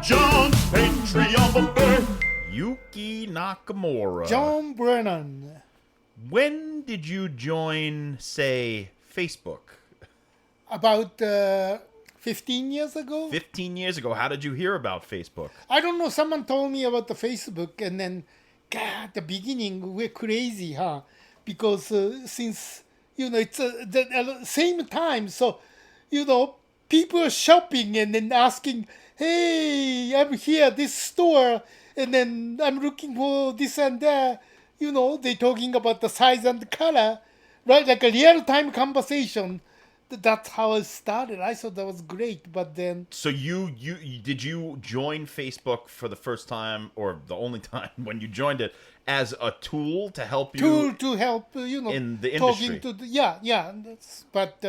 John's Patreon. Yuki Nakamura. John Brennan. When did you join, say, Facebook? About 15 years ago? 15 years ago. How did you hear about Facebook? I don't know. Someone told me about the Facebook, and then, God, the beginning, we're crazy, huh? Because since, it's the same time, so, people are shopping and then asking, hey, I'm here, this store, and then I'm looking for this and that. They're talking about the size and the color, right? Like a real-time conversation. That's how it started. I thought that was great, but then... So did you join Facebook for the first time, or the only time when you joined it, as a tool to help you? Tool to help, in the industry. Talking to yeah. But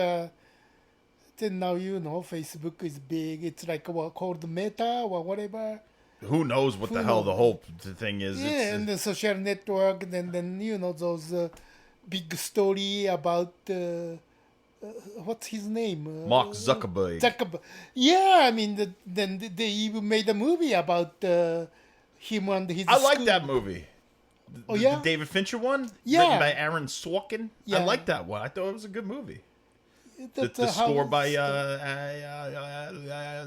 then now, Facebook is big. It's like what called Meta or whatever. Who knows what the hell the whole thing is? Yeah, and the social network, and then those big story about what's his name? Mark Zuckerberg. Yeah, I mean, then they even made a movie about him and his. I like that movie. Yeah, the David Fincher one. Yeah, written by Aaron Sorkin. Yeah. I like that one. I thought it was a good movie. The score by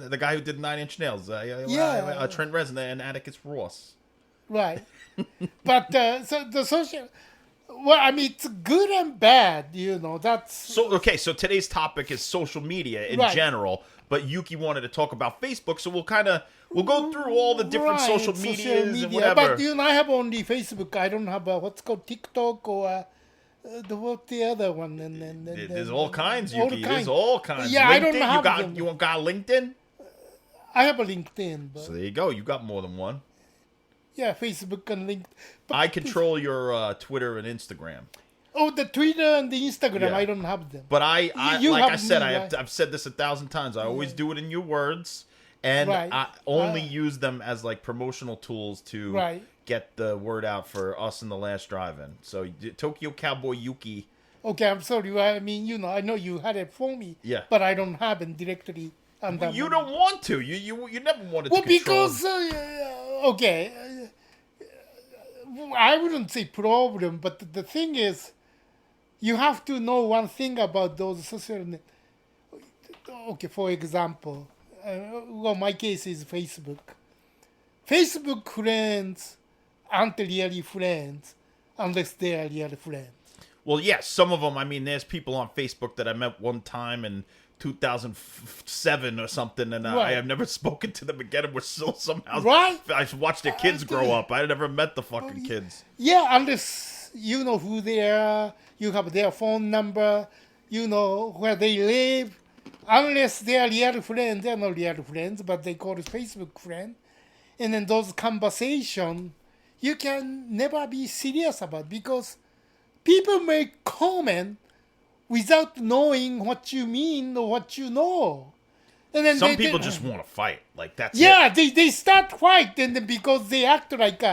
the guy who did 9 Inch Nails, Trent Reznor and Atticus Ross. Right, but so the social. Well, I mean, it's good and bad, That's so okay. So today's topic is social media in general, but Yuki wanted to talk about Facebook, so we'll go through all the different social medias and whatever. But I have only Facebook. I don't have what's called TikTok or what's the other one? And there's all kinds, Yuki. There's all kinds. Yeah, LinkedIn, I don't have them. You got LinkedIn? I have a LinkedIn. But so there you go. You got more than one. Yeah, Facebook and LinkedIn. I control your Twitter and Instagram. Oh, the Twitter and the Instagram, I don't have them. But I've said this 1,000 times. I always do it in your words, and I only use them as like promotional tools to get the word out for us in the last drive-in. So Tokyo Cowboy Yuki. Okay, I'm sorry. I mean, I know you had it for me. Yeah. But I don't have it directly. You don't want to. You never wanted to. Well, because okay, I wouldn't say problem, but the thing is, you have to know one thing about those social net. Okay, for example, my case is Facebook. Facebook friends aren't really friends unless they are real friends. Well, yes, some of them. I mean, there's people on Facebook that I met one time in 2007 or something, and I have never spoken to them again, and we're still somehow... I watched their kids grow up. I never met the fucking kids. Yeah, unless you know who they are, you have their phone number, you know where they live. Unless they are real friends, they're not real friends, but they call it Facebook friend. And then those conversations, you can never be serious about, because people make comment without knowing what you mean or what you know. And then some people just want to fight. Like, that's it. They start fight, and then because they act like,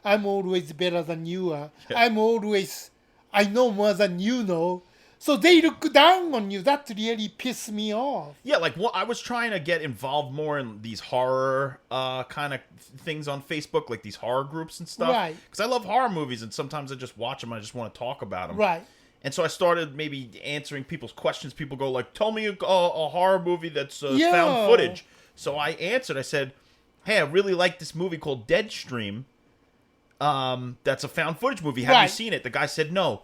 I'm always better than you are. I know more than you know. So they look down on you. That really pissed me off. Yeah, like, I was trying to get involved more in these horror kind of things on Facebook, like these horror groups and stuff. Right. Because I love horror movies, and sometimes I just watch them. I just want to talk about them. Right. And so I started maybe answering people's questions. People go like, tell me a horror movie that's found footage. So I answered. I said, hey, I really like this movie called Deadstream. That's a found footage movie. Have you seen it? The guy said no.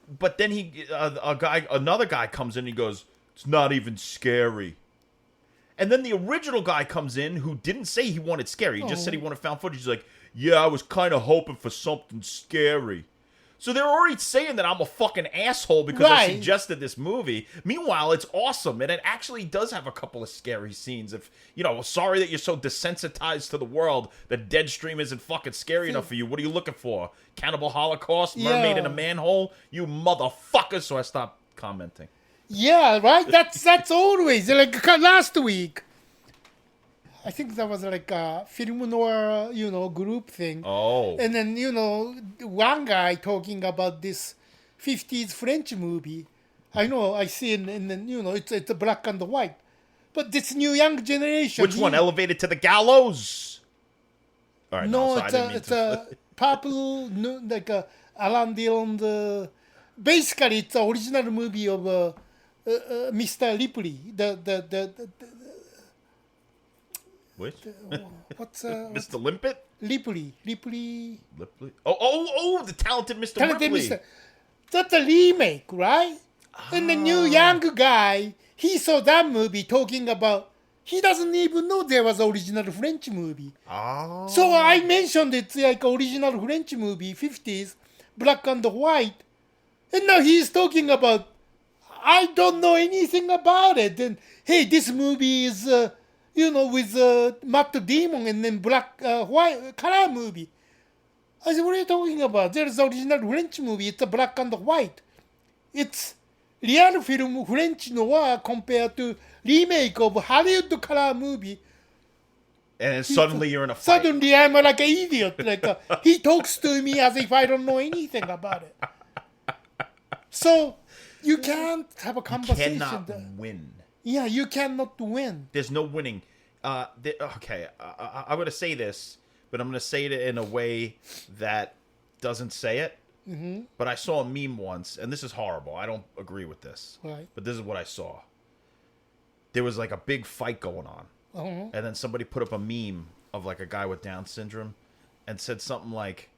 But then another guy comes in and he goes, it's not even scary. And then the original guy comes in who didn't say he wanted scary. He just said he wanted found footage. He's like, yeah, I was kind of hoping for something scary. So they're already saying that I'm a fucking asshole because I suggested this movie. Meanwhile, it's awesome, and it actually does have a couple of scary scenes. If sorry that you're so desensitized to the world that Deadstream isn't fucking scary enough for you. What are you looking for? Cannibal Holocaust? Mermaid in a manhole? You motherfucker! So I stopped commenting. Yeah, right. That's always like last week. I think that was like a film noir, group thing. Oh. And then, one guy talking about this 50s French movie. I know, I see it, and then, it's black and white. But this new young generation. Which one? Elevated to the gallows? All right, No, so I didn't mean it's to. a purple, like Alan Dillon. Basically, it's the original movie of Mr. Ripley. Which? What's Mr. Limpet? Ripley? Oh, the talented Mr. Talented Ripley. Mr. That's a remake, right? And the new young guy, he saw that movie talking about. He doesn't even know there was an original French movie. Oh. So I mentioned it's like original French movie, 50s, black and white. And now he's talking about, I don't know anything about it. And hey, this movie is, with Matt Damon and then black, white, color movie. I said, what are you talking about? There's original French movie. It's a black and white. It's real film French noir compared to remake of Hollywood color movie. And suddenly you're in a fight. Suddenly I'm like an idiot. He talks to me as if I don't know anything about it. So you can't have a conversation. You cannot win. Yeah, you cannot win. There's no winning. Okay, I'm going to say this, but I'm going to say it in a way that doesn't say it. Mm-hmm. But I saw a meme once, and this is horrible. I don't agree with this. Right. But this is what I saw. There was like a big fight going on. Uh-huh. And then somebody put up a meme of like a guy with Down syndrome and said something like,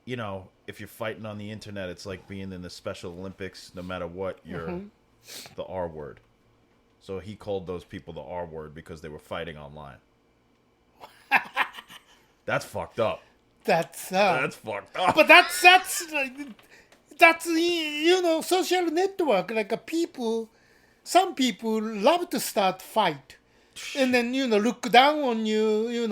if you're fighting on the internet, it's like being in the Special Olympics. No matter what, you're the R word. So he called those people the R word because they were fighting online. That's fucked up. That's fucked up. But that's social network. Some people love to start fight, and then look down on you.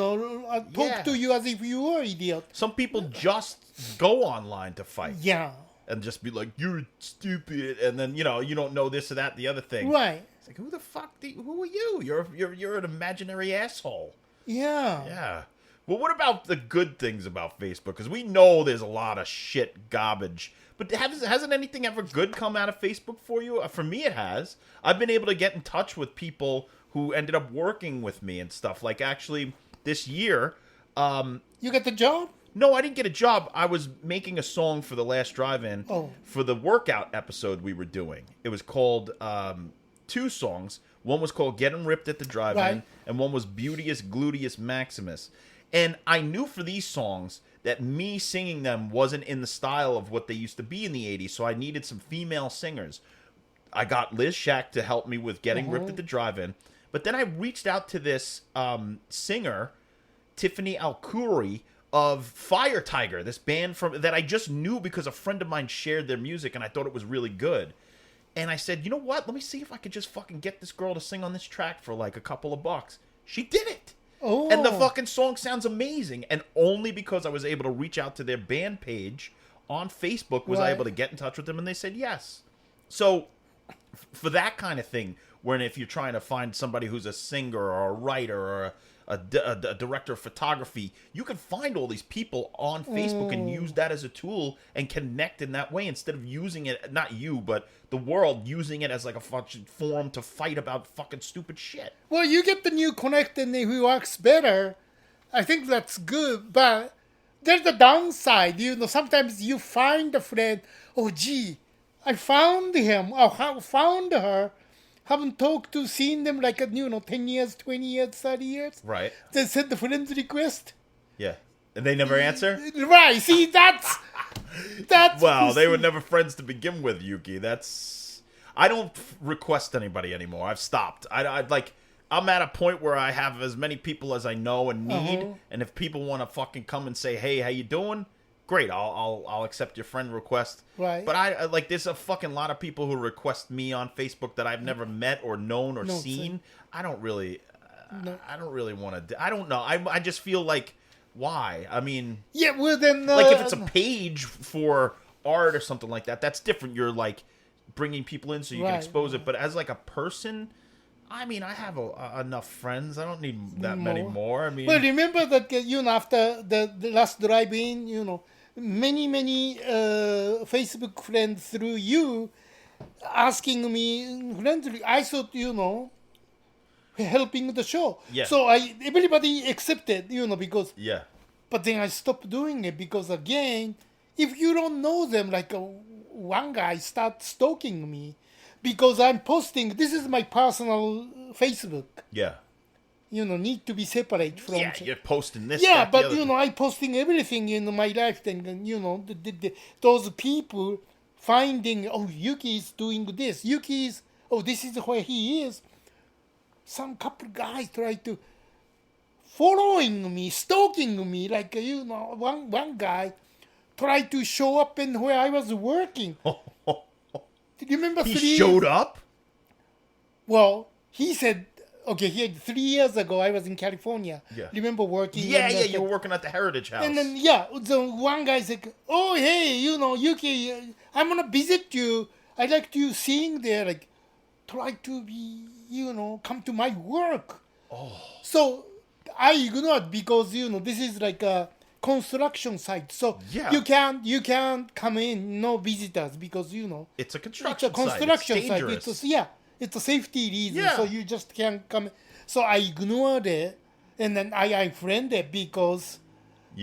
Talk to you as if you were idiot. Some people just go online to fight. Yeah. And just be like, you're stupid, and then you don't know this or that, the other thing. Right. It's like, who the fuck? Who are you? You're an imaginary asshole. Yeah. Yeah. Well, what about the good things about Facebook? Because we know there's a lot of shit garbage. But hasn't anything ever good come out of Facebook for you? For me, it has. I've been able to get in touch with people who ended up working with me and stuff. Like, actually, this year... you got the job? No, I didn't get a job. I was making a song for the last drive-in for the workout episode we were doing. It was called 2 songs. One was called Getting Ripped at the Drive-In, right. And one was Beauteous Gluteus Maximus. And I knew for these songs that me singing them wasn't in the style of what they used to be in the 80s, so I needed some female singers. I got Liz Shack to help me with Getting Ripped at the Drive-In, but then I reached out to this singer, Tiffany Alkuri, of Fire Tiger, this band that I just knew because a friend of mine shared their music, and I thought it was really good. And I said, you know what? Let me see if I could just fucking get this girl to sing on this track for like a couple of bucks. She did it. Oh. And the fucking song sounds amazing. And only because I was able to reach out to their band page on Facebook was I able to get in touch with them, and they said yes. So for that kind of thing, when if you're trying to find somebody who's a singer or a writer or a director of photography, you can find all these people on Facebook and use that as a tool and connect in that way instead of using it, not you, but the world using it as like a fucking forum to fight about fucking stupid shit. Well, you get the new connect and it works better. I think that's good, but there's the downside. Sometimes you find a friend, oh gee, I found him, or found her, haven't talked to, seen them like, 10 years, 20 years, 30 years. Right. They send the friend's request. Yeah. And they never answer? Right. See, that's... Well, they were never friends to begin with, Yuki. I don't request anybody anymore. I've stopped. I'm at a point where I have as many people as I know and need. And if people want to fucking come and say, hey, how you doing? Great, I'll accept your friend request. Right. But there's a fucking lot of people who request me on Facebook that I've never met or known or seen. I don't really want to. I don't know. I just feel like, why? I mean, yeah. Well, then, like if it's a page for art or something like that, that's different. You're like bringing people in so you can expose it. But as like a person, I mean, I have enough friends. I don't need that many more. I mean, well, remember that after the last drive-in, many Facebook friends through you asking me friendly. I thought helping the show. Yeah. So everybody accepted, because. Yeah. But then I stopped doing it because again, if you don't know them, like one guy starts stalking me because I'm posting. This is my personal Facebook. Yeah. Need to be separate from. Yeah, you're posting this. Yeah, that, but the other. I posting everything in my life. Then those people finding, oh, Yuki is doing this. Yuki is, oh, this is where he is. Some couple guys try to following me, stalking me. Like one guy tried to show up in where I was working. Do you remember? He showed up. Well, he said. Okay, here 3 years ago, I was in California. Yeah. Remember working? Yeah, you were working at the Heritage House. And then, so one guy said, oh, hey, Yuki, I'm going to visit you. I like to seeing there, like, try to be, come to my work. Oh. So I ignored because, this is like a construction site. So yeah. you can't come in, no visitors because, It's a construction site. Dangerous. It's a safety reason, Yeah. so you just can't come. So I ignored it, and then I unfriended because.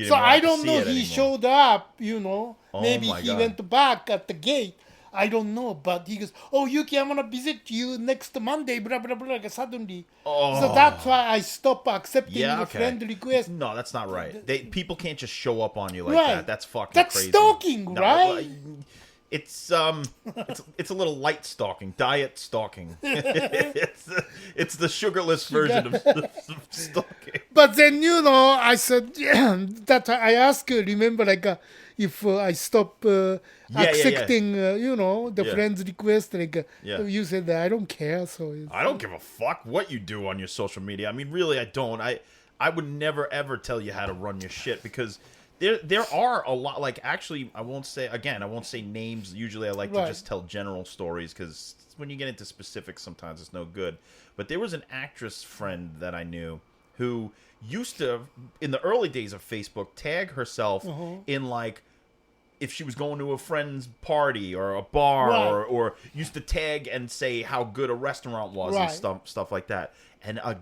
So I don't know. He showed up, maybe he went back at the gate. I don't know, but he goes, "Oh, Yuki, I'm gonna visit you next Monday." Blah blah blah. Suddenly, so that's why I stopped accepting the friend request. No, that's not right. People can't just show up on you like Right. that. That's fucking That's crazy. stalking, right? It's it's a little light stalking, diet stalking. it's the sugarless version of stalking. But then I said that I asked you. Remember, like if I stop accepting, the friend's request, like you said that I don't care. So I don't give a fuck what you do on your social media. I mean, really, I don't. I would never ever tell you how to run your shit because. There are a lot, like, actually, I won't say names. Usually I like to just tell general stories because when you get into specifics, sometimes it's no good. But there was an actress friend that I knew who used to, in the early days of Facebook, tag herself in, like, if she was going to a friend's party or a bar or used to tag and say how good a restaurant was and stuff like that. And a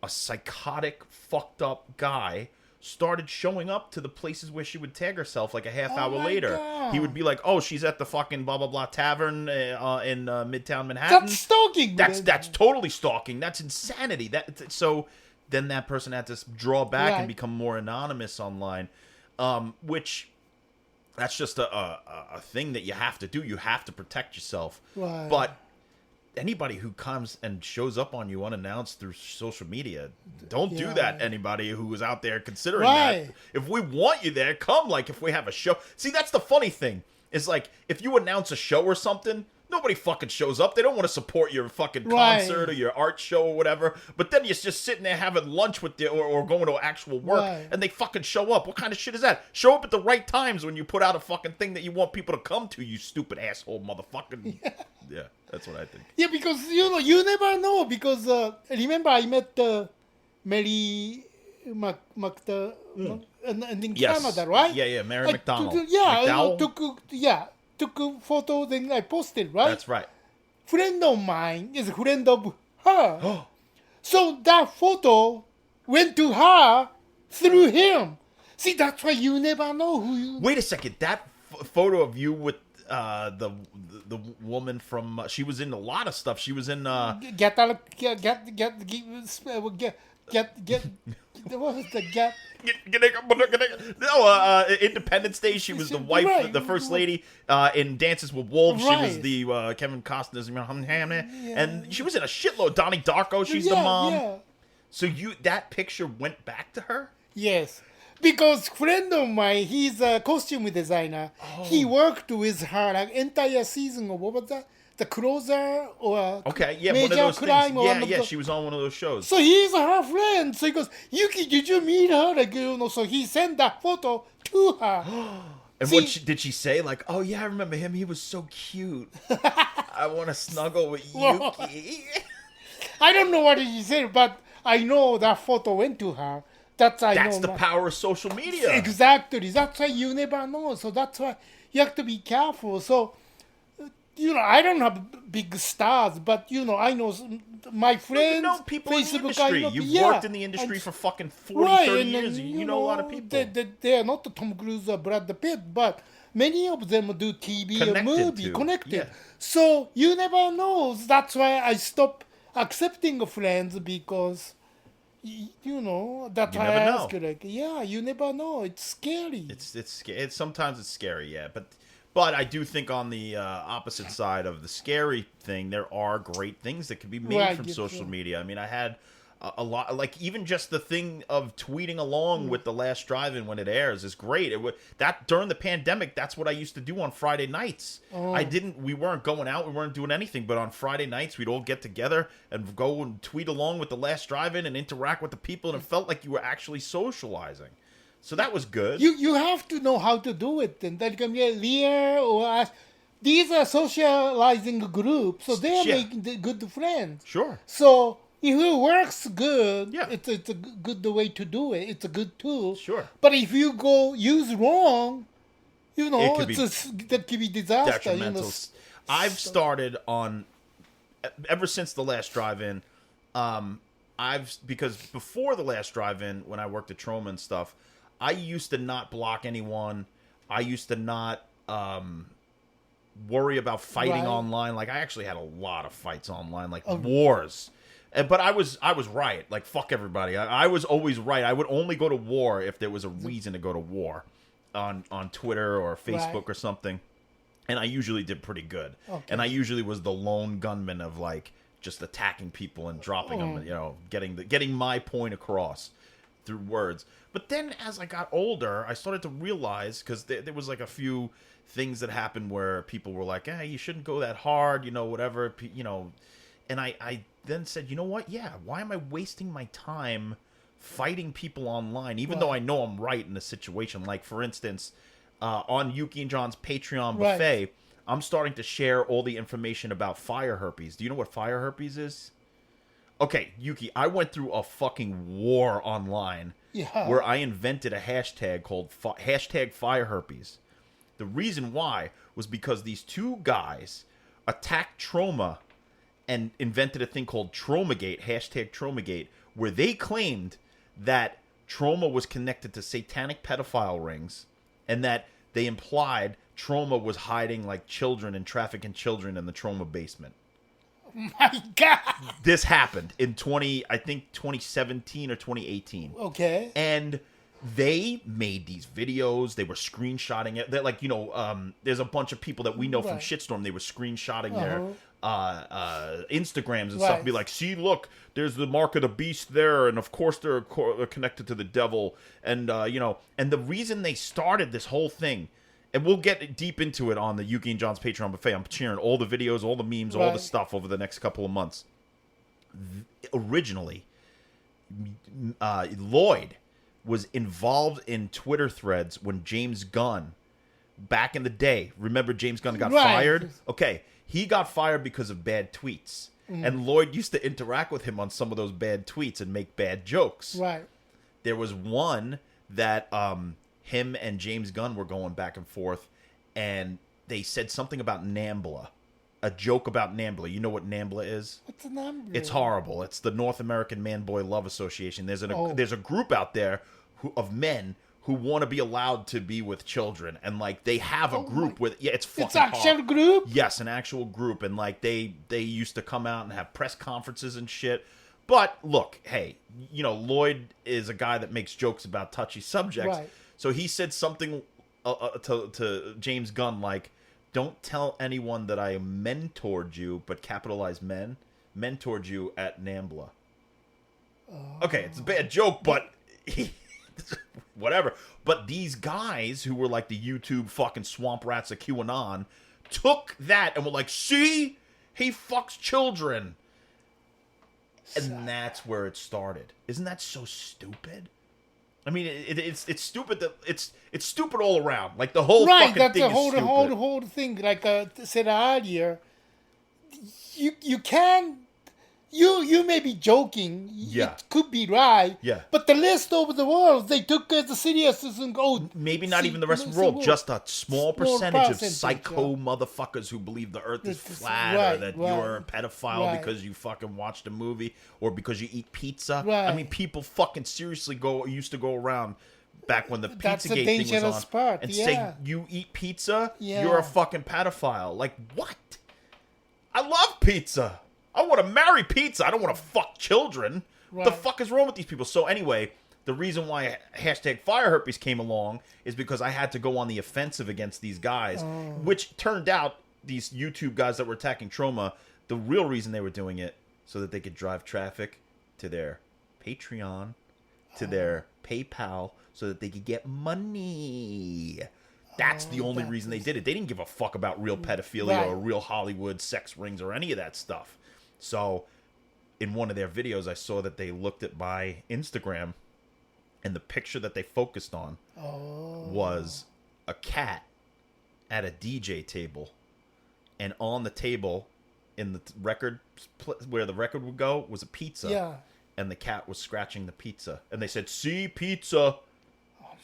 psychotic, fucked up guy, started showing up to the places where she would tag herself like a half hour later. God. He would be like, "Oh, she's at the fucking blah blah blah tavern in Midtown Manhattan." That's stalking. That's totally stalking. That's insanity. So then that person had to draw back and become more anonymous online, which that's just a thing that you have to do. You have to protect yourself. Right. But anybody who comes and shows up on you unannounced through social media, don't do that. Anybody who is out there considering that. If we want you there, come. Like, if we have a show. See, that's the funny thing. Is like, if you announce a show or something, nobody fucking shows up. They don't want to support your fucking concert or your art show or whatever. But then you're just sitting there having lunch with you or going to actual work, and they fucking show up. What kind of shit is that? Show up at the right times when you put out a fucking thing that you want people to come to, you stupid asshole motherfucker. Yeah, that's what I think. Yeah, because, you never know. Because, remember I met Mary in Canada, right? Yeah, Mary McDonald. Took a photo, then I posted, right? That's right. Friend of mine is a friend of her. So that photo went to her through him. See, that's why you never know who you... Wait a second. That photo of you with the woman from... she was in a lot of stuff. She was in... Get what was the get? No, Independence Day. She was the wife, the first lady in Dances with Wolves. She was the Kevin Costner's and she was in a shitload. Donnie Darko. She's the mom. Yeah. So that picture went back to her? Yes, because friend of mine, he's a costume designer. He worked with her like entire season of what was that? The Closer or one of those Crime things. Yeah, she was on one of those shows. So he's her friend. So he goes, Yuki, did you meet her? Like, so he sent that photo to her. And what did she say? Like, oh yeah, I remember him. He was so cute. I want to snuggle with Yuki. I don't know what he said, but I know that photo went to her. That's the power of social media. Exactly. That's why you never know. So that's why you have to be careful. So, I don't have big stars, but, I know my friends, You know people in the Facebook, industry. You've worked in the industry for fucking 40, 30 years. You know a lot of people. They are not Tom Cruise or Brad Pitt, but many of them do TV or movie connected. Yeah. So you never know. That's why I stopped accepting friends because, you know, that You I never ask know. like, yeah, you never know. It's scary. It's sometimes it's scary, yeah. But I do think on the opposite side of the scary thing, there are great things that can be made from social media. I mean, I had a lot, like even just the thing of tweeting along with The Last Drive-In when it airs is great. That during the pandemic, that's what I used to do on Friday nights. We weren't going out, we weren't doing anything, but on Friday nights we'd all get together and go and tweet along with The Last Drive-In and interact with the people, and it felt like you were actually socializing. So that was good. You have to know how to do it, and that can be Lear or us. These are socializing groups, so they are making the good friends. Sure. So if it works good, Yeah. it's a good way to do it. It's a good tool. Sure. But if you go use wrong, you know, that could be disaster. Detrimental. You know. I've started on ever since The Last Drive-In. Because before The Last Drive-In, when I worked at Troma and stuff, I used to not block anyone. I used to not worry about fighting online. Like I actually had a lot of fights online, like wars. But I was right. Like fuck everybody. I was always right. I would only go to war if there was a reason to go to war on Twitter or Facebook or something. And I usually did pretty good. Okay. And I usually was the lone gunman of like just attacking people and dropping them, you know, getting my point across through words. But then as I got older, I started to realize, because there was like a few things that happened where people were like, you shouldn't go that hard, you know, whatever, you know. And I then said, you know what? Yeah, why am I wasting my time fighting people online, even though I know I'm right in a situation? Like, for instance, on Yuki and John's Patreon buffet, I'm starting to share all the information about fire herpes. Do you know what fire herpes is? Okay, Yuki, I went through a fucking war online where I invented a hashtag called hashtag fire herpes. The reason why was because these two guys attacked Troma and invented a thing called Tromagate, hashtag Tromagate, where they claimed that Troma was connected to satanic pedophile rings and that they implied Troma was hiding like children and trafficking children in the Troma basement. My God! This happened in 2017 or 2018. Okay. And they made these videos. They were screenshotting it. They're like, you know, there's a bunch of people that we know from Shitstorm. They were screenshotting their Instagrams and stuff. And be like, see, look, there's the mark of the beast there, and of course they're connected to the devil. And you know, and the reason they started this whole thing. And we'll get deep into it on the Yuki and John's Patreon buffet. I'm sharing all the videos, all the memes, all the stuff over the next couple of months. Originally, Lloyd was involved in Twitter threads when James Gunn, back in the day, remember James Gunn got fired? Okay, he got fired because of bad tweets. And Lloyd used to interact with him on some of those bad tweets and make bad jokes. Right. There was one that... him and James Gunn were going back and forth, and they said something about NAMBLA, a joke about NAMBLA. You know what NAMBLA is? What's a NAMBLA? It's horrible. It's the North American Man-Boy Love Association. There's a group out there of men who want to be allowed to be with children, and like they have a group with it's fucking it's actual group. Yes, an actual group, and like they used to come out and have press conferences and shit. But look, hey, you know, Lloyd is a guy that makes jokes about touchy subjects. Right. So he said something to James Gunn like, don't tell anyone that I mentored you, but capitalize mentored you at NAMBLA. Okay, it's a bad joke, but whatever. But these guys who were like the YouTube fucking swamp rats of QAnon took that and were like, see? He fucks children. And that's where it started. Isn't that so stupid? I mean, it's stupid that it's stupid all around. Like the whole fucking thing is stupid. Right, that's the whole thing. Like I said earlier, you can You may be joking. Yeah. It could be right. Yeah. But the rest of the world, they took it as serious and go. Maybe not even the rest of the world, just a small percentage of psycho motherfuckers who believe the earth is flat or that you're a pedophile because you fucking watched a movie or because you eat pizza. Right. I mean, people fucking seriously used to go around back when the Pizzagate thing was on part. and say, you eat pizza, you're a fucking pedophile. Like, what? I love pizza. I want to marry pizza. I don't want to fuck children. What the fuck is wrong with these people? So anyway, the reason why hashtag fire herpes came along is because I had to go on the offensive against these guys, which turned out these YouTube guys that were attacking Trauma, the real reason they were doing it so that they could drive traffic to their Patreon, to their PayPal, so that they could get money. That's the only reason they did it. They didn't give a fuck about real pedophilia or real Hollywood sex rings or any of that stuff. So, in one of their videos, I saw that they looked at my Instagram, and the picture that they focused on was a cat at a DJ table, and on the table, in the record where the record would go, was a pizza, and the cat was scratching the pizza, and they said, "See, pizza,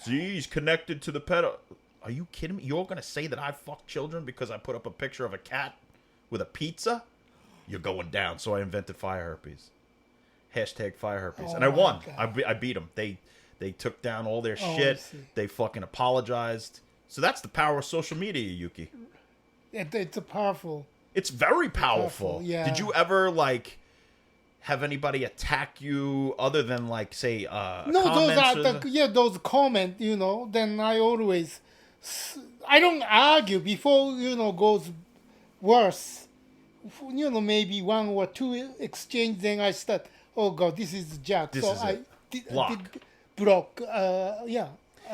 see, he's connected to the pedo." Are you kidding me? You're gonna say that I fuck children because I put up a picture of a cat with a pizza? You're going down. So I invented fire herpes. Hashtag fire herpes. And I won. I beat them. They took down all their shit. They fucking apologized. So that's the power of social media, Yuki. It's a powerful. It's very powerful. Yeah. Did you ever, like, have anybody attack you other than, like, say, no, comments? Those comments, then I always... I don't argue before, goes worse. Maybe one or two exchange, then I start, oh God, this is Jack. This so is I it. did block.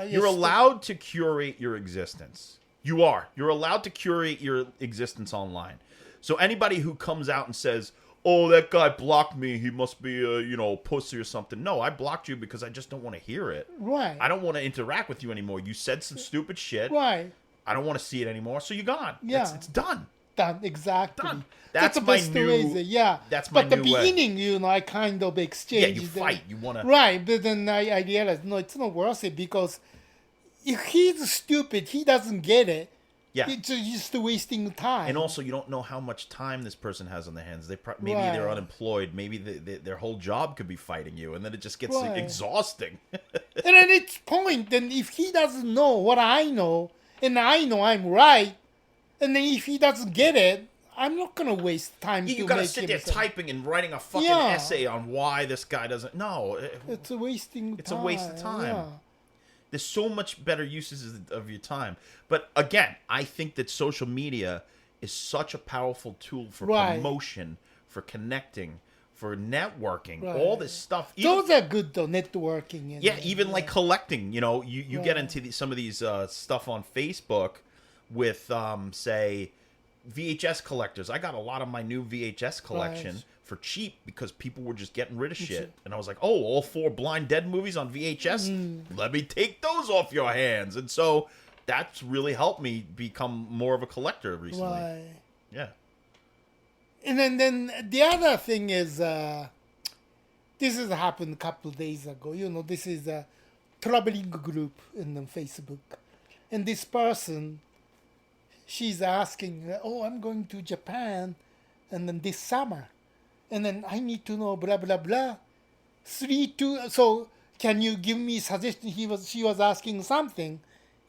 You're allowed to curate your existence. You are. You're allowed to curate your existence online. So anybody who comes out and says, oh, that guy blocked me, he must be a, pussy or something. No, I blocked you because I just don't want to hear it. Right. I don't want to interact with you anymore. You said some stupid shit. Right. I don't want to see it anymore, so you're gone. Yeah. It's done. Done, exactly. Done. That's the best way. That's my But the new way. beginning, I kind of exchange. Yeah, you fight. You want to... Right, but then I realized, no, it's not worth it because if he's stupid, he doesn't get it. Yeah. It's just wasting time. And also, you don't know how much time this person has on their hands. Maybe they're unemployed. Maybe their whole job could be fighting you, and then it just gets exhausting. And at its point, then if he doesn't know what I know, and I know I'm right, and then if he doesn't get it, I'm not going to waste time you gotta sit there typing and writing a fucking essay on why this guy doesn't... No. It's a wasting time. It's a waste of time. Yeah. There's so much better uses of your time. But again, I think that social media is such a powerful tool for promotion, for connecting, for networking, all this stuff. Those are good though, networking. And even like collecting. You get into some of these stuff on Facebook with, say, VHS collectors. I got a lot of my new VHS collection for cheap because people were just getting rid of shit. And I was like, oh, all 4 Blind Dead movies on VHS? Let me take those off your hands. And so that's really helped me become more of a collector recently. Right. Yeah. And then the other thing is, this has happened a couple of days ago. This is a traveling group in Facebook. And this person, she's asking, oh, I'm going to Japan and then this summer. And then I need to know blah, blah, blah. 3, 2, so can you give me suggestion? She was asking something,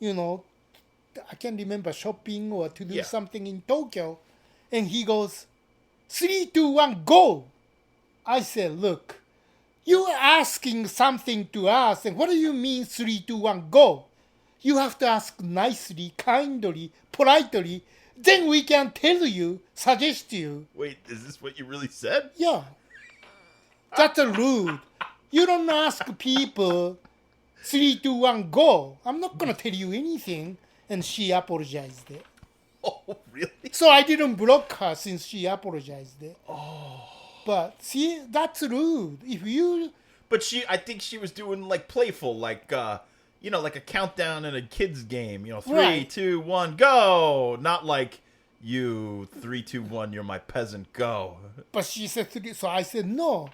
I can't remember, shopping or to do something in Tokyo. And he goes, 3, 2, 1, go. I said, look, you're asking something to us. And what do you mean 3, 2, 1, go? You have to ask nicely, kindly, politely. Then we can tell you, suggest you. Wait, is this what you really said? Yeah. That's rude. You don't ask people 3, 2, 1, go. I'm not going to tell you anything. And she apologized. Oh, really? So I didn't block her since she apologized. Oh. But see, that's rude. If you... But I think she was doing like playful, like, like a countdown in a kid's game. 3, 2, 1, go. Not like, You 3, 2, 1. You're my peasant. Go. But she said three. So I said no.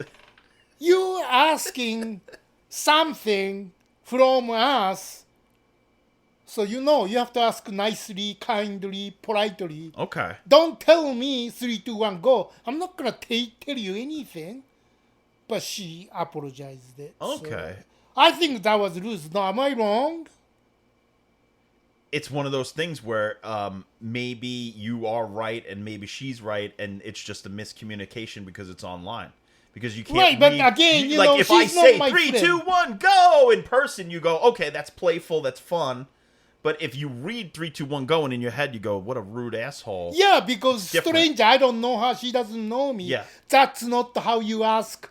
You asking something from us. So you have to ask nicely, kindly, politely. Okay. Don't tell me 3, 2, 1, go. I'm not gonna tell you anything. But she apologized. Okay. So I think that was rude. No, am I wrong? It's one of those things where maybe you are right and maybe she's right, and it's just a miscommunication because it's online. Because you can't. Right, but again, like if I she's say not my 3, friend. 2, 1, go in person, you go, okay, that's playful, that's fun. But if you read 3, 2, 1, go, and in your head you go, what a rude asshole. Yeah, because different. stranger, I don't know her. She doesn't know me. Yeah. That's not how you ask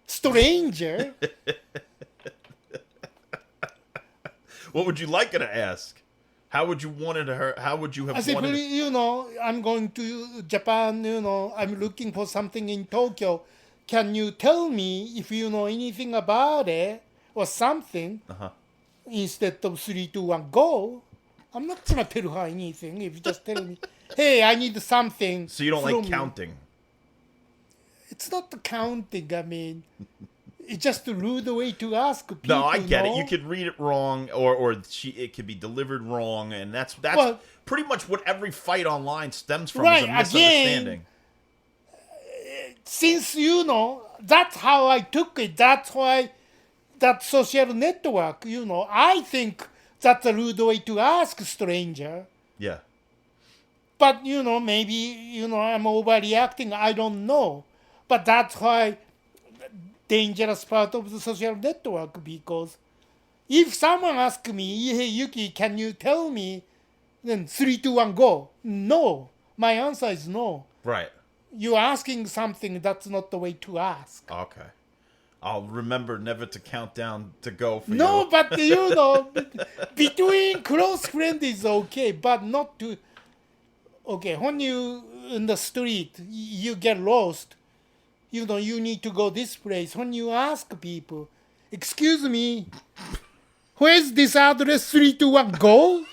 stranger. What would you like her to ask? How would you wanted her? How would you have I said, wanted? I'm going to Japan. I'm looking for something in Tokyo. Can you tell me if you know anything about it or something? Instead of 3, 2, 1, go. I'm not gonna tell her anything. If you just tell me, hey, I need something. So you don't from like you. counting? It's not the counting. I mean, it's just a rude way to ask people. No, I get it. no? You could read it wrong, or it could be delivered wrong, and that's Well, pretty much what every fight online stems from Right, is a misunderstanding. Since that's how I took it. That's why that social network. I think that's a rude way to ask stranger. Yeah. But maybe I'm overreacting. I don't know. But that's why dangerous part of the social network, because if someone asks me, hey Yuki, can you tell me? Then 3, 2, 1, go. No. My answer is no. Right. You're asking something that's not the way to ask. Okay. I'll remember never to count down to go for No, you. but between close friends is okay, but not to. Okay, when you in the street, you get lost. You need to go this place. When you ask people, excuse me, where's this address 3, 2, 1, go?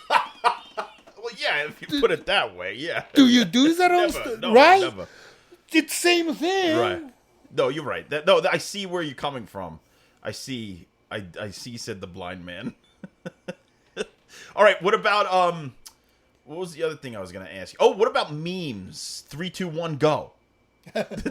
Well, yeah, if you put it that way, yeah. Do you do that Never, no, right? never. It's same thing. Right. No, you're right. I see where you're coming from. I see, said the blind man. All right, what about, what was the other thing I was going to ask you? Oh, what about memes? 3, 2, 1, go.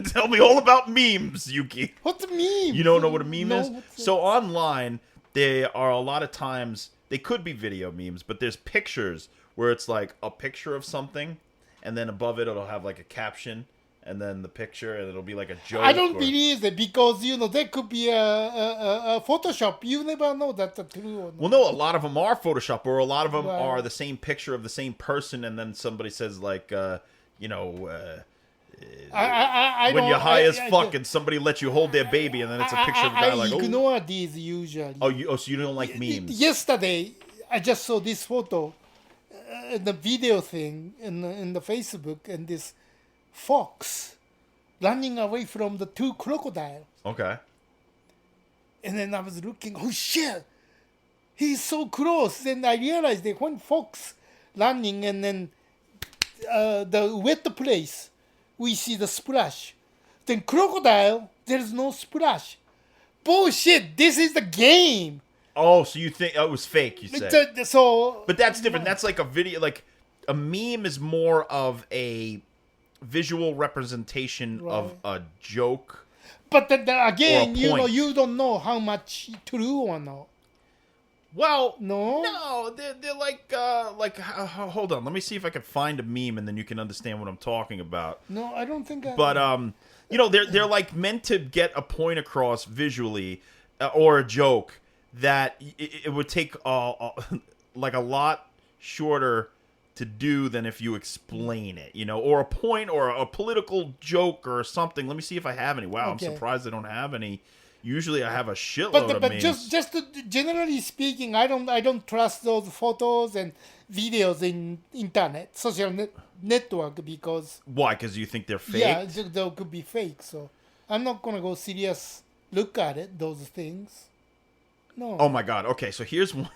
Tell me all about memes, Yuki. What's a meme? You don't know what a meme is? what's a- So online, there are a lot of times, they could be video memes, but there's pictures where it's like a picture of something, and then above it, it'll have like a caption, and then the picture, and it'll be like a joke. I don't believe it because there could be a Photoshop. You never know that's true or not. Well, no, a lot of them are Photoshop, or a lot of them Right. are the same picture of the same person, and then somebody says like, I when don't, you're high as I- fuck, and somebody lets you hold their baby, and then it's a picture of a guy I like, oh, ignore these usually. so you don't like memes? Yesterday, I just saw this photo, the video thing in the Facebook, and this fox running away from the 2 crocodiles. Okay. And then I was looking, oh shit, he's so close. Then I realized that when fox running and then the wet place, we see the splash. Then crocodile, there's no splash. Bullshit, this is the game. Oh, so you think it was fake, you say. So, But that's different. That's like a video, like a meme is more of a visual representation of a joke. but then again, Or a point. you don't know how much true or not. Well, No? they're like hold on, let me see if I can find a meme and then you can understand what I'm talking about. No, I don't think. But they're like meant to get a point across visually, or a joke that it would take like a lot shorter to do than if you explain it, or a point or a political joke or something. Let me see if I have any. Wow, Okay. I'm surprised I don't have any. Usually I have a shitload of but memes. just generally speaking, I don't trust those photos and videos in internet social network because Why? Because you think they're fake? yeah, they could be fake. So I'm not gonna go serious look at it. Those things. No. Oh my god. Okay, so here's one.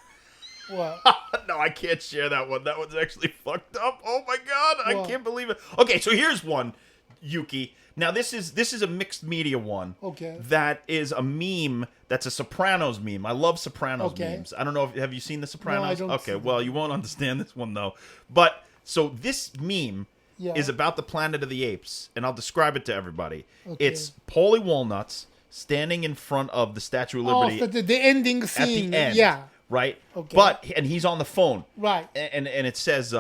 What? No, I can't share that one. That one's actually fucked up. Oh my god, I What? can't believe it. Okay, so here's one, Yuki. Now this is a mixed media one. Okay. That is a meme. That's a Sopranos meme. I love Sopranos Okay. memes. I don't know if have you seen the Sopranos? don't see Okay, them. well you won't understand this one though. But so this meme Yeah. is about the Planet of the Apes, and I'll describe it to everybody. Okay. It's Paulie Walnuts standing in front of the Statue of Liberty Oh, the ending at scene. the end. Yeah. Right. Okay. And he's on the phone. Right. And it says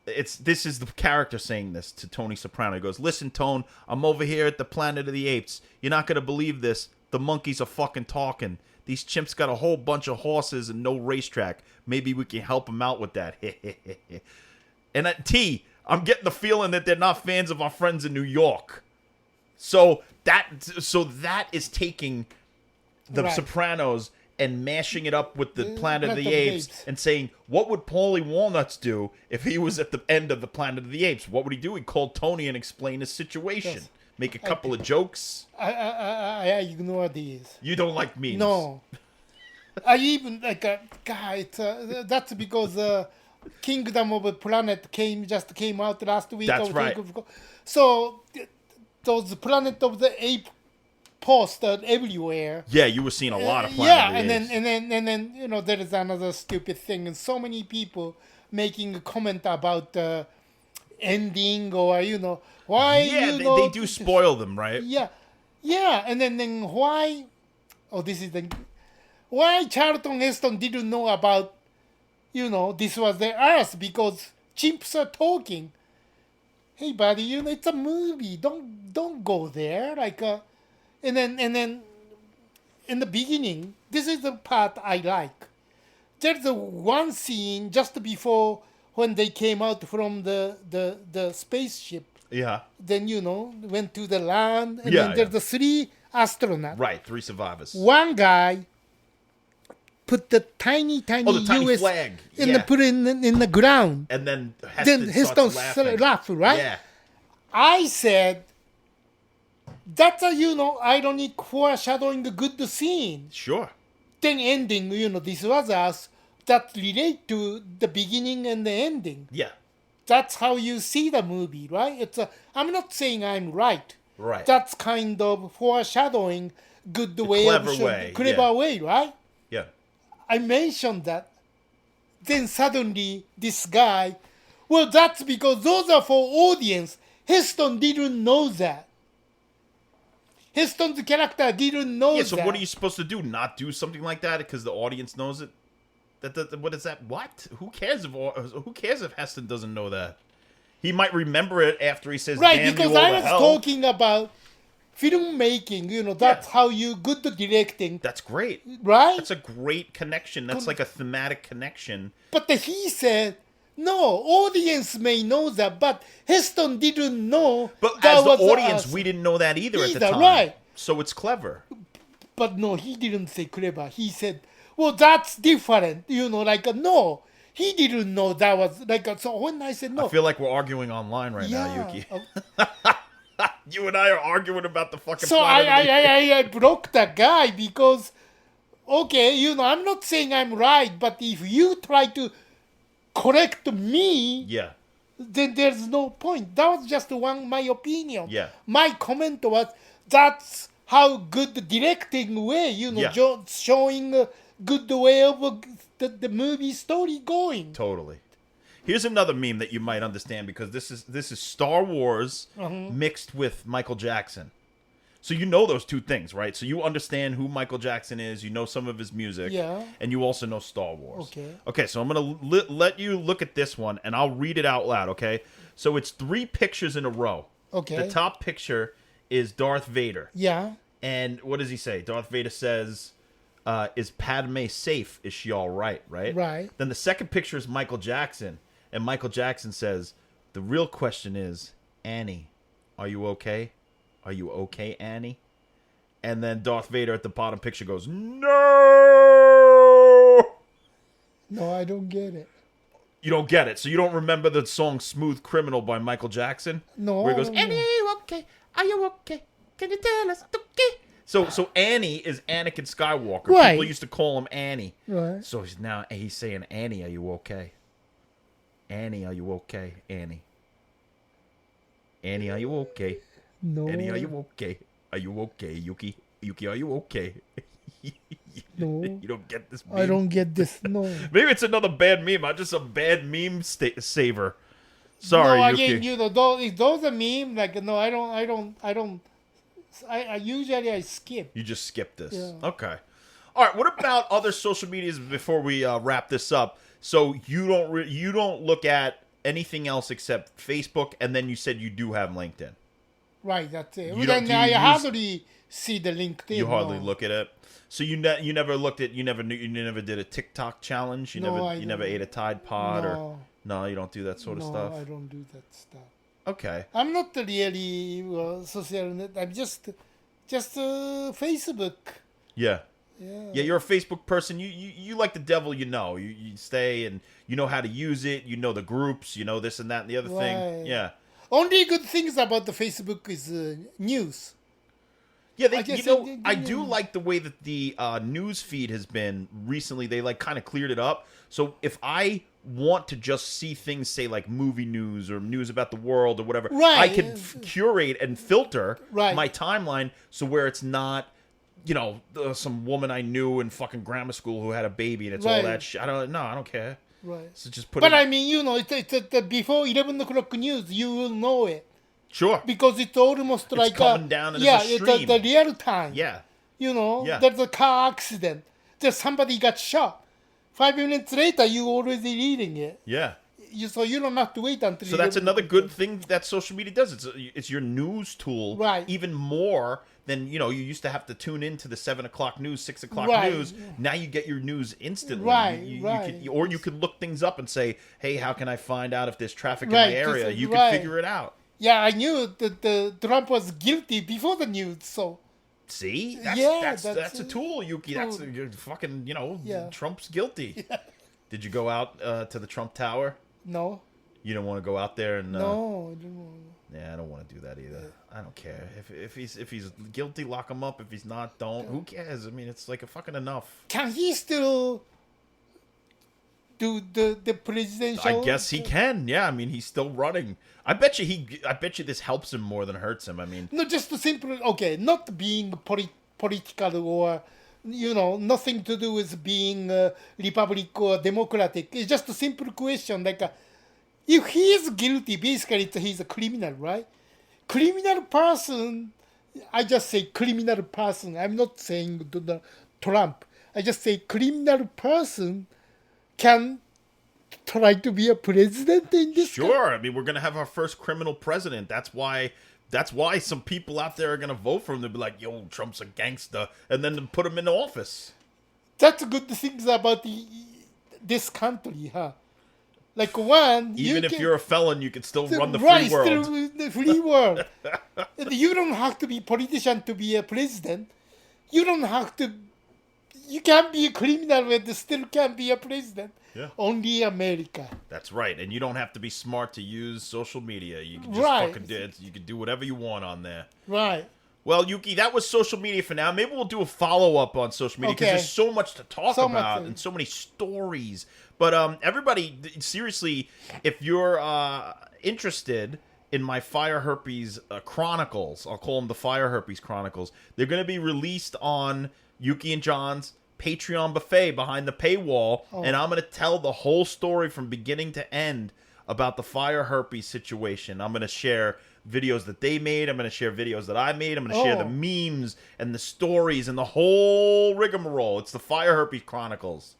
this is the character saying this to Tony Soprano. He goes, "Listen, Tone, I'm over here at the Planet of the Apes. You're not gonna believe this. The monkeys are fucking talking. These chimps got a whole bunch of horses and no racetrack. Maybe we can help them out with that." And at I'm getting the feeling that they're not fans of our friends in New York. So that is taking the Right. Sopranos and mashing it up with the Planet of the Planet of the Apes Apes. and saying, what would Paulie Walnuts do if he was at the end of the Planet of the Apes? What would he do? He'd call Tony and explain his situation. Yes. Make a couple of jokes. I ignore these. You don't like memes. No. I even like guy. That's because Kingdom of a Planet just came out last week. That's or right. week ago. So those Planet of the Ape posts are everywhere. Yeah, you were seeing a lot of Planet Yeah, of the Apes. and then you know there is another stupid thing, and so many people making a comment about the ending or why Yeah, you they do spoil them, right? yeah, and then why? Oh, this is the why Charlton Heston didn't know about this was the Earth because chimps are talking. Hey, buddy, it's a movie. Don't go there. And then in the beginning, this is the part I like. There's one scene just before when they came out from the spaceship. Yeah. Then went to the land, and Yeah, then there's the 3 astronauts. Right, 3 survivors. One guy put the tiny the tiny US flag. and Yeah. put it in the ground. And then Then Heston laughing. laugh, right? Yeah. I said that's a ironic foreshadowing a good scene. Sure. Then ending, this was us that relate to the beginning and the ending. Yeah. That's how you see the movie, right? I'm not saying I'm right. Right. That's kind of foreshadowing good way clever of way, clever yeah. way, right? Yeah. I mentioned that. Then suddenly this guy, well, that's because those are for audience. Heston didn't know that. Heston's character didn't know Yeah, so that. what are you supposed to do? Not do something like that because the audience knows it? What is that? What? Who cares if Heston doesn't know that? He might remember it after he says, Right, "Damn because you all I to was hell." talking about filmmaking, that's how you good directing, That's great. right? That's a great connection. That's like a thematic connection. But he said, no, audience may know that, but Heston didn't know. But that as the was audience, us. we didn't know that either at the Either, time. right. So it's clever. But no, he didn't say clever. He said, well, that's different. No, he didn't know that was so when I said no. I feel like we're arguing online right now, Yuki. You and I are arguing about the fucking So Planet of the Apes. I blocked that guy because, okay, I'm not saying I'm right, but if you try to correct me, Yeah. then there's no point. That was just my opinion. Yeah. My comment was that's how good directing way, Yeah. showing a good way of the movie story going. Totally. Here's another meme that you might understand because this is Star Wars mixed with Michael Jackson. So you know those two things, right? So you understand who Michael Jackson is, you know some of his music, Yeah. and you also know Star Wars. Okay. Okay, so I'm going to let you look at this one, and I'll read it out loud, okay? So it's 3 pictures in a row. Okay. The top picture is Darth Vader. Yeah. And what does he say? Darth Vader says, is Padme safe? Is she all right, right? Right. Then the second picture is Michael Jackson. And Michael Jackson says, the real question is, Annie, are you okay? Are you okay, Annie? And then Darth Vader at the bottom picture goes, no! No, I don't get it. You don't get it. So you don't remember the song Smooth Criminal by Michael Jackson? No, Where he I goes, don't know. Annie, are you okay? Are you okay? Can you tell us? Okay. So Annie is Anakin Skywalker. Right. People used to call him Annie. Right. So he's saying, Annie, are you okay? Annie, are you okay? Annie. Annie, are you okay? No. Annie, are you okay? Are you okay, Yuki? Yuki, are you okay? No. You don't get this meme? I don't get this. No. Maybe it's another bad meme. I'm just a bad meme saver. Sorry, no, Yuki. again, those are meme. Like, no, I don't. I usually I skip. You just skip this. Yeah. Okay. All right. What about other social medias before we wrap this up? So you don't look at anything else except Facebook, and then you said you do have LinkedIn. Right, that's it. You Then don't- do I you use- hardly see the LinkedIn. You hardly no. look at it. So you never looked at you never did a TikTok challenge. You never ate a Tide Pod or no, you don't do that sort of stuff. No, I don't do that stuff. Okay. I'm not really social net. I'm just Facebook. Yeah. Yeah. Yeah, you're a Facebook person. You like the devil, you know. You stay and you know how to use it. You know the groups. You know this and that and the other thing. Right. Yeah. Only good things about the Facebook is news. Yeah, I guess I do like the way that the news feed has been recently. They like kind of cleared it up. So if I want to just see things, say like movie news or news about the world or whatever, Right. I can curate and filter Right. my timeline so where it's not, some woman I knew in fucking grammar school who had a baby and it's all Right. that shit. I don't care. Right. So just put But it. I mean, it's before 11 o'clock news, you will know it. Sure. Because it's almost like coming down and yeah, it's a it's stream. the real time. Yeah. There's a car accident. There's somebody got shot. 5 minutes later, you already reading it. Yeah. So you don't have to wait until. So that's another good thing that social media does. It's your news tool, Right. Even more than you used to have to tune into the 7 o'clock news, 6 o'clock Right. news. Now you get your news instantly, Right, You right. you could look things up and say, "Hey, how can I find out if there's traffic in Right, my area?" just- You can right. figure it out. Yeah, I knew that the Trump was guilty before the news. So See, Yeah, that's that's a tool, Yuki. That's tool. you're fucking Yeah. Trump's guilty. Did you go out to the Trump Tower? no, You don't want to go out there and no, I don't know. Yeah, I don't want to do that either. I don't care if he's guilty, lock him up. If he's not, don't. Who cares? I mean, it's like a fucking enough. Can he still do the presidential? I guess he can. Yeah, I mean, he's still running. I bet you this helps him more than hurts him. I mean, No, just the simple. Okay, not being political or nothing to do with being Republic or Democratic. It's just a simple question. Like, if he is guilty, basically he's a criminal, right? Criminal person. I just say criminal person. I'm not saying Trump. I just say criminal person can try to be a president in this country. sure. I mean, we're gonna have our first criminal president. That's why some people out there are gonna vote for him. They'll be like, "Yo, Trump's a gangster," and then put him in office. That's good things about this country, huh? Like one, Even if you're a felon, you can still run the right, free world. still the free world. You don't have to be politician to be a president. You don't have to. You can be a criminal but still can be a president. Yeah. Only America. That's right, and you don't have to be smart to use social media. You can just Right. fucking do it. You can do whatever you want on there. Right. Well, Yuki, that was social media for now. Maybe we'll do a follow-up on social media because Okay. there's so much to talk So much about to- and so many stories. But everybody, seriously, if you're interested in my Fire Herpes Chronicles, I'll call them the Fire Herpes Chronicles. They're going to be released on Yuki and John's Patreon buffet behind the paywall, and I'm going to tell the whole story from beginning to end about the fire herpes situation. I'm going to share videos that they made. I'm going to share videos that I made. I'm going to share the memes and the stories and the whole rigmarole. It's the Fire Herpes Chronicles.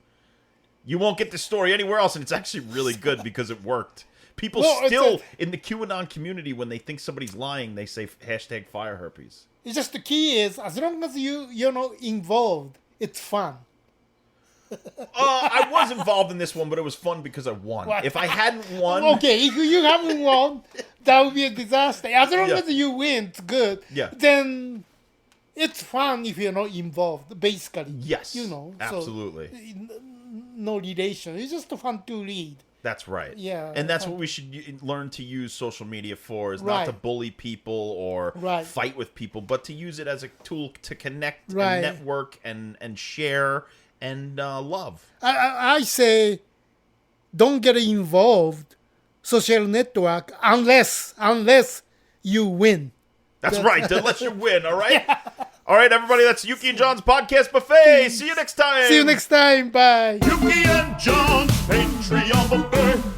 You won't get this story anywhere else, and it's actually really good because it worked. People still, in the QAnon community, when they think somebody's lying, they say hashtag fire herpes. It's just the key is as long as you're not involved, it's fun. I was involved in this one, but it was fun because I won. What? If I hadn't won... Okay, if you haven't won, that would be a disaster. As long Yeah. as you win, it's good. Yeah. Then it's fun if you're not involved, basically. Yes, So, absolutely. no relation. It's just fun to read. That's right. Yeah. And that's what we should learn to use social media for, is not to bully people or fight with people, but to use it as a tool to connect and network and share and love. I say don't get involved social network unless you win. That's right. Unless you win, all right? All right, everybody, that's Yuki and John's Podcast Buffet. See you next time. See you next time. Bye. Yuki and John's Patreon Buffet.